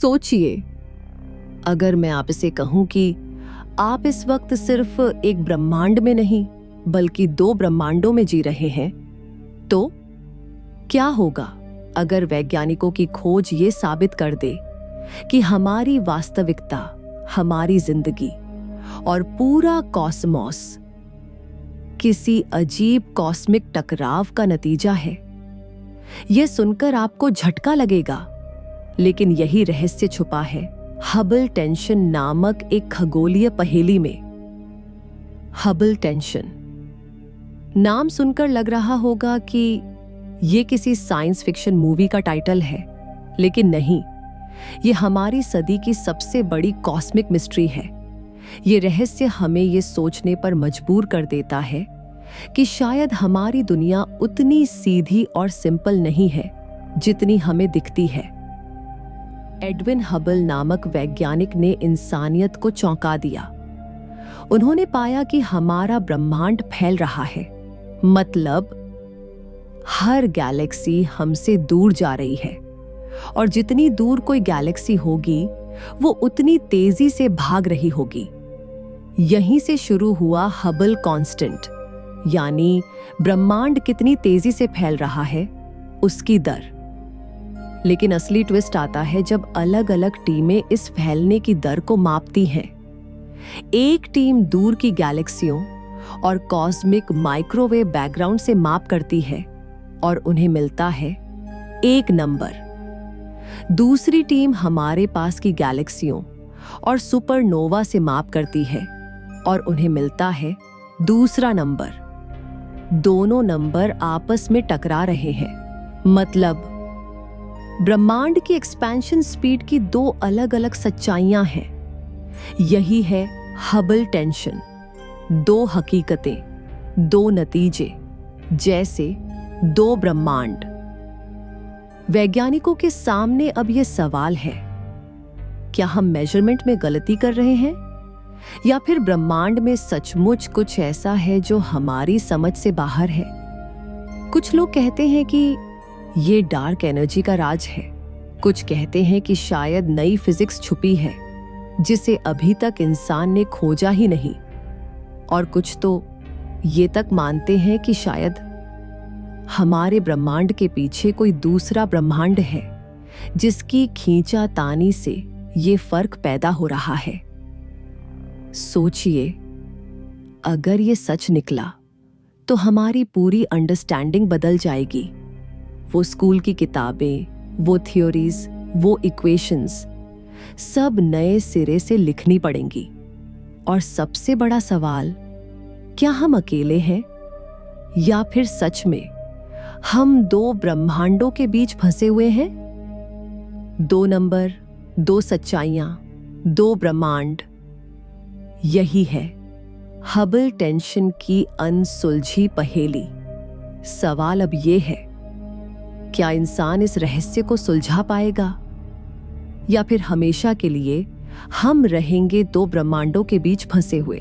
सोचिए, अगर मैं आपसे कहूं कि आप इस वक्त सिर्फ एक ब्रह्मांड में नहीं बल्कि 2 ब्रह्मांडों में जी रहे हैं, तो क्या होगा अगर वैज्ञानिकों की खोज ये साबित कर दे कि हमारी वास्तविकता, हमारी जिंदगी और पूरा कॉस्मॉस किसी अजीब कॉस्मिक टकराव का नतीजा है? यह सुनकर आपको झटका लगेगा, लेकिन यही रहस्य छुपा है हबल टेंशन नामक एक खगोलीय पहेली में। हबल टेंशन नाम सुनकर लग रहा होगा कि ये किसी साइंस फिक्शन मूवी का टाइटल है, लेकिन नहीं, ये हमारी सदी की सबसे बड़ी कॉस्मिक मिस्ट्री है। ये रहस्य हमें ये सोचने पर मजबूर कर देता है कि शायद हमारी दुनिया उतनी सीधी और सिंपल नहीं है जितनी हमें दिखती है। एडविन हबल नामक वैज्ञानिक ने इंसानियत को चौंका दिया। उन्होंने पाया कि हमारा ब्रह्मांड फैल रहा है, मतलब हर गैलेक्सी हमसे दूर जा रही है, और जितनी दूर कोई गैलेक्सी होगी वो उतनी तेजी से भाग रही होगी। यहीं से शुरू हुआ हबल कांस्टेंट, यानी ब्रह्मांड कितनी तेजी से फैल रहा है उसकी दर। लेकिन असली ट्विस्ट आता है जब अलग अलग टीमें इस फैलने की दर को मापती हैं। एक टीम दूर की गैलेक्सियों और कॉस्मिक माइक्रोवेव बैकग्राउंड से माप करती है और उन्हें मिलता है 1 नंबर। दूसरी टीम हमारे पास की गैलेक्सियों और सुपरनोवा से माप करती है और उन्हें मिलता है 2 नंबर। दोनों नंबर आपस में टकरा रहे हैं, मतलब ब्रह्मांड की एक्सपेंशन स्पीड की 2 अलग अलग सच्चाइयां हैं। यही है हबल टेंशन। 2 हकीकतें, 2 नतीजे, जैसे 2 ब्रह्मांड। वैज्ञानिकों के सामने अब यह सवाल है, क्या हम मेजरमेंट में गलती कर रहे हैं, या फिर ब्रह्मांड में सचमुच कुछ ऐसा है जो हमारी समझ से बाहर है? कुछ लोग कहते हैं कि ये डार्क एनर्जी का राज है, कुछ कहते हैं कि शायद नई फिजिक्स छुपी है जिसे अभी तक इंसान ने खोजा ही नहीं, और कुछ तो ये तक मानते हैं कि शायद हमारे ब्रह्मांड के पीछे कोई दूसरा ब्रह्मांड है जिसकी खींचातानी से ये फर्क पैदा हो रहा है। सोचिए, अगर ये सच निकला तो हमारी पूरी अंडरस्टैंडिंग बदल जाएगी। वो स्कूल की किताबें, वो थ्योरीज, वो इक्वेशंस, सब नए सिरे से लिखनी पड़ेंगी। और सबसे बड़ा सवाल, क्या हम अकेले हैं, या फिर सच में हम 2 ब्रह्मांडों के बीच फंसे हुए हैं? 2 नंबर, 2 सच्चाइयां, 2 ब्रह्मांड, यही है हबल टेंशन की अनसुलझी पहेली। सवाल अब यह है, क्या इंसान इस रहस्य को सुलझा पाएगा, या फिर हमेशा के लिए हम रहेंगे 2 ब्रह्मांडों के बीच फंसे हुए?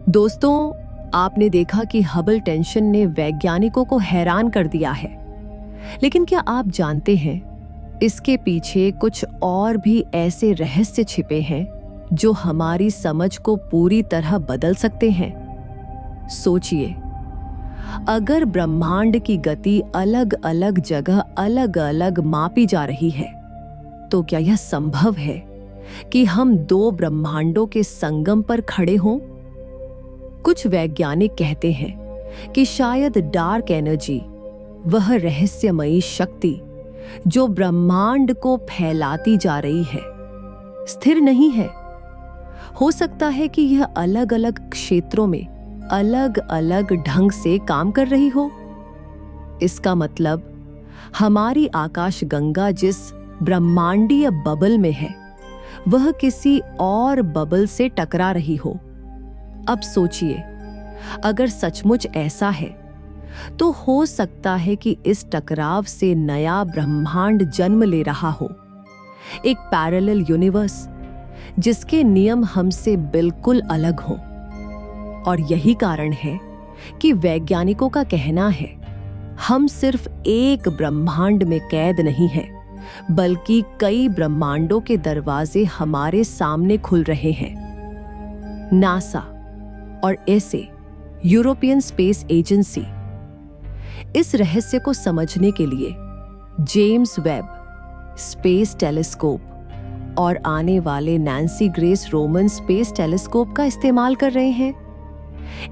दोस्तों, आपने देखा कि हबल टेंशन ने वैज्ञानिकों को हैरान कर दिया है, लेकिन क्या आप जानते हैं इसके पीछे कुछ और भी ऐसे रहस्य छिपे हैं जो हमारी समझ को पूरी तरह बदल सकते हैं? सोचिए, अगर ब्रह्मांड की गति अलग अलग जगह अलग अलग मापी जा रही है, तो क्या यह संभव है कि हम 2 ब्रह्मांडों के संगम पर खड़े हों? कुछ वैज्ञानिक कहते हैं कि शायद डार्क एनर्जी, वह रहस्यमयी शक्ति जो ब्रह्मांड को फैलाती जा रही है, स्थिर नहीं है। हो सकता है कि यह अलग अलग क्षेत्रों में अलग अलग ढंग से काम कर रही हो। इसका मतलब हमारी आकाशगंगा जिस ब्रह्मांडीय बबल में है, वह किसी और बबल से टकरा रही हो। अब सोचिए, अगर सचमुच ऐसा है तो हो सकता है कि इस टकराव से नया ब्रह्मांड जन्म ले रहा हो, एक पैरेलल यूनिवर्स जिसके नियम हमसे बिल्कुल अलग हों। और यही कारण है कि वैज्ञानिकों का कहना है, हम सिर्फ एक ब्रह्मांड में कैद नहीं हैं, बल्कि कई ब्रह्मांडों के दरवाजे हमारे सामने खुल रहे हैं। नासा और ऐसे यूरोपियन स्पेस एजेंसी इस रहस्य को समझने के लिए जेम्स वेब स्पेस टेलीस्कोप और आने वाले Nancy grace Roman space telescope का इस्तेमाल कर रहे हैं।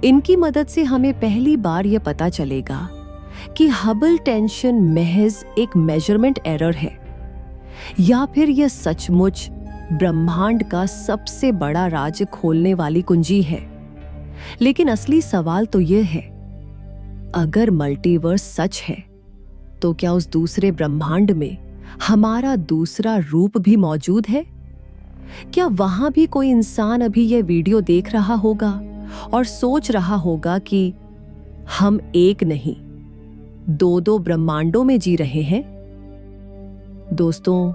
इनकी मदद से हमें पहली बार यह पता चलेगा कि हबल टेंशन महज एक मेजरमेंट एरर है या फिर यह सचमुच ब्रह्मांड का सबसे बड़ा राज खोलने वाली कुंजी है। लेकिन असली सवाल तो यह है, अगर मल्टीवर्स सच है तो क्या उस दूसरे ब्रह्मांड में हमारा दूसरा रूप भी मौजूद है? क्या वहां भी कोई इंसान अभी यह वीडियो देख रहा होगा और सोच रहा होगा कि हम एक नहीं, दो ब्रह्मांडों में जी रहे हैं? दोस्तों,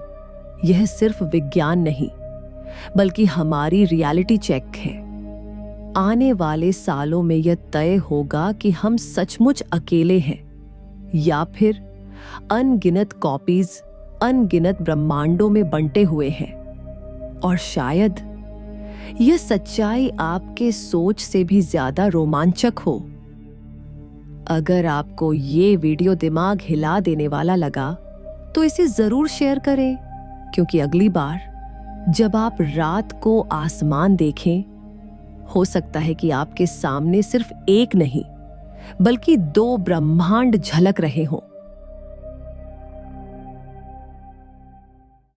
यह सिर्फ विज्ञान नहीं बल्कि हमारी रियलिटी चेक है। आने वाले सालों में यह तय होगा कि हम सचमुच अकेले हैं या फिर अनगिनत कॉपीज अनगिनत ब्रह्मांडों में बंटे हुए हैं। और शायद यह सच्चाई आपके सोच से भी ज्यादा रोमांचक हो। अगर आपको ये वीडियो दिमाग हिला देने वाला लगा तो इसे जरूर शेयर करें, क्योंकि अगली बार जब आप रात को आसमान देखें, हो सकता है कि आपके सामने सिर्फ एक नहीं बल्कि 2 ब्रह्मांड झलक रहे हों।